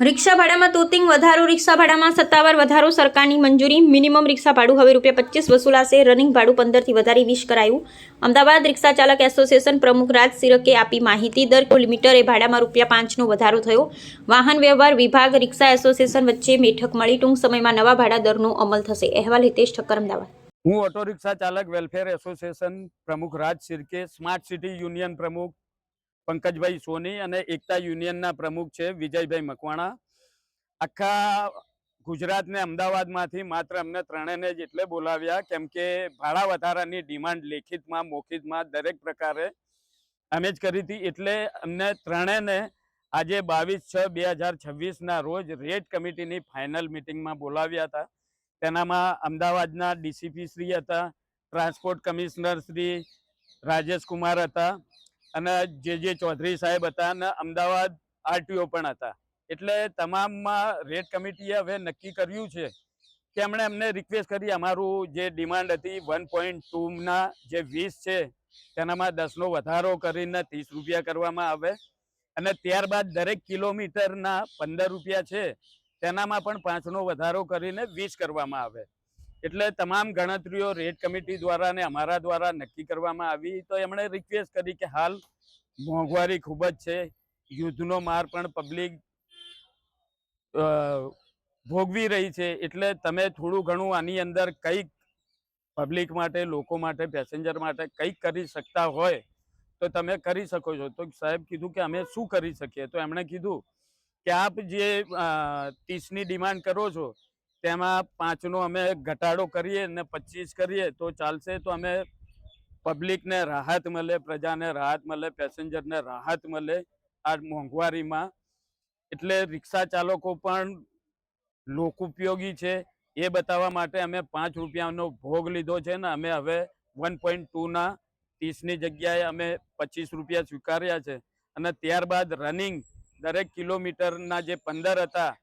રિક્ષા ભાડામાં તોતિંગ વધારો. રિક્ષા ભાડામાં સત્તાવાર વધારો. સરકારની મંજૂરી. મિનિમમ રિક્ષા ભાડું હવે ₹25 વસૂલાશે. રનિંગ ભાડું 15થી વધારી 20 કરાયું. અમદાવાદ રિક્ષા ચાલક એસોસિએશન પ્રમુખ રાજ સિરકે આપી માહિતી. દર કિલોમીટરે ભાડામાં ₹5નો વધારો થયો. વાહન વ્યવહાર વિભાગ રિક્ષા એસોસિએશન વચ્ચે બેઠક મળી. ટૂંક સમયમાં નવા ભાડા દરનો અમલ થશે. અહેવાલ હિતેશ ઠક્કર, અમદાવાદ. હું ઓટો રિક્ષા ચાલક વેલફેર એસોસિએશન પ્રમુખ રાજ સિરકે, સ્માર્ટ સિટી યુનિયન પ્રમુખ પંકજભાઈ સોની અને એકતા યુનિયનના પ્રમુખ છે વિજયભાઈ મકવાણા. આખા ગુજરાતને અમદાવાદમાંથી માત્ર અમને ત્રણેયને જ એટલે બોલાવ્યા કેમ કે ભાડા વધારાની ડિમાન્ડ લેખિતમાં મૌખિકમાં દરેક પ્રકારે અમે જ કરી હતી. એટલે અમને ત્રણેયને આજે 22/6/2026ના રોજ રેટ કમિટીની ફાઇનલ મિટિંગમાં બોલાવ્યા હતા. તેનામાં અમદાવાદના ડીસીપી શ્રી હતા, ટ્રાન્સપોર્ટ કમિશનર શ્રી રાજેશ કુમાર હતા અને જે ચૌધરી સાહેબ હતા અને અમદાવાદ આરટીઓ પણ હતા. એટલે તમામમાં રેટ કમિટીએ હવે નક્કી કર્યું છે કે એમણે અમને રિક્વેસ્ટ કરી અમારું જે ડિમાન્ડ હતી 1.2ના જે 20 છે તેનામાં 10નો વધારો કરીને ₹30 કરવામાં આવે અને ત્યારબાદ દરેક કિલોમીટરના ₹15 છે તેનામાં પણ 5નો વધારો કરીને 20 કરવામાં આવે. એટલે તમામ ગણતરીઓ રેટ કમિટી દ્વારા અને અમારા દ્વારા નક્કી કરવામાં આવી. તો એમણે રિક્વેસ્ટ કરી કે હાલ મોંઘવારી ખૂબ જ છે, યુદ્ધનો માર પણ પબ્લિક ભોગવી રહી છે, એટલે તમે થોડું ઘણું આની અંદર કંઈક પબ્લિક માટે, લોકો માટે, પેસેન્જર માટે કંઈક કરી શકતા હોય તો તમે કરી શકો છો. તો સાહેબ કીધું કે અમે શું કરી શકીએ. તો એમણે કીધું કે આપ જે 30ની ડિમાન્ડ કરો છો તેમાં 5નો અમે ઘટાડો કરીએ અને 25 કરીએ તો ચાલશે. તો અમે પબ્લિકને રાહત મળે, પ્રજાને રાહત મળે, પેસેન્જરને રાહત મળે આ મોંઘવારીમાં. એટલે રિક્ષા ચાલકો પણ લોક ઉપયોગી છે એ બતાવવા માટે અમે ₹5નો ભોગ લીધો છે ને અમે હવે 1.2ના 30ની જગ્યાએ અમે ₹25 સ્વીકાર્યા છે. અને ત્યારબાદ રનિંગ દરેક કિલોમીટરના જે 15 હતા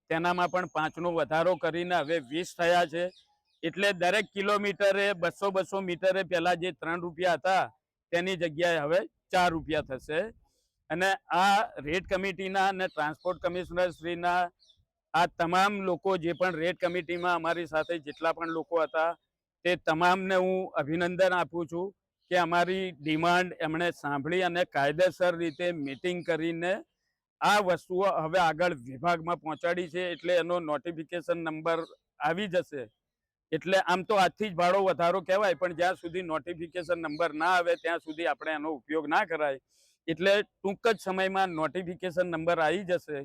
તેનામાં પણ 5નો વધારો કરીને હવે 20 થયા છે. એટલે દરેક કિલોમીટરે 200 મીટરે પહેલાં જે ₹3 હતા તેની જગ્યાએ હવે ₹4 થશે. અને આ રેટ કમિટીના અને ટ્રાન્સપોર્ટ કમિશનર શ્રીના આ તમામ લોકો જે પણ રેટ કમિટીમાં અમારી સાથે જેટલા પણ લોકો હતા તે તમામને હું અભિનંદન આપું છું કે અમારી ડિમાન્ડ એમણે સાંભળી અને કાયદેસર રીતે મીટિંગ કરીને આ વસ્તુઓ હવે આગળ વિભાગમાં પહોંચાડી છે. એટલે એનો નોટિફિકેશન નંબર આવી જશે. એટલે આમ તો આજથી જ ભાડો વધારો કહેવાય, પણ જ્યાં સુધી નોટિફિકેશન નંબર ના આવે ત્યાં સુધી આપણે એનો ઉપયોગ ના કરાય. એટલે ટૂંક જ સમયમાં નોટિફિકેશન નંબર આવી જશે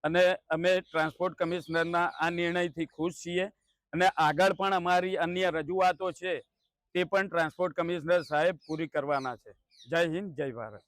અને અમે ટ્રાન્સપોર્ટ કમિશનરના આ નિર્ણયથી ખુશ છીએ અને આગળ પણ અમારી અન્ય રજૂઆતો છે તે પણ ટ્રાન્સપોર્ટ કમિશનર સાહેબ પૂરી કરવાના છે. જય હિન્દ, જય ભારત.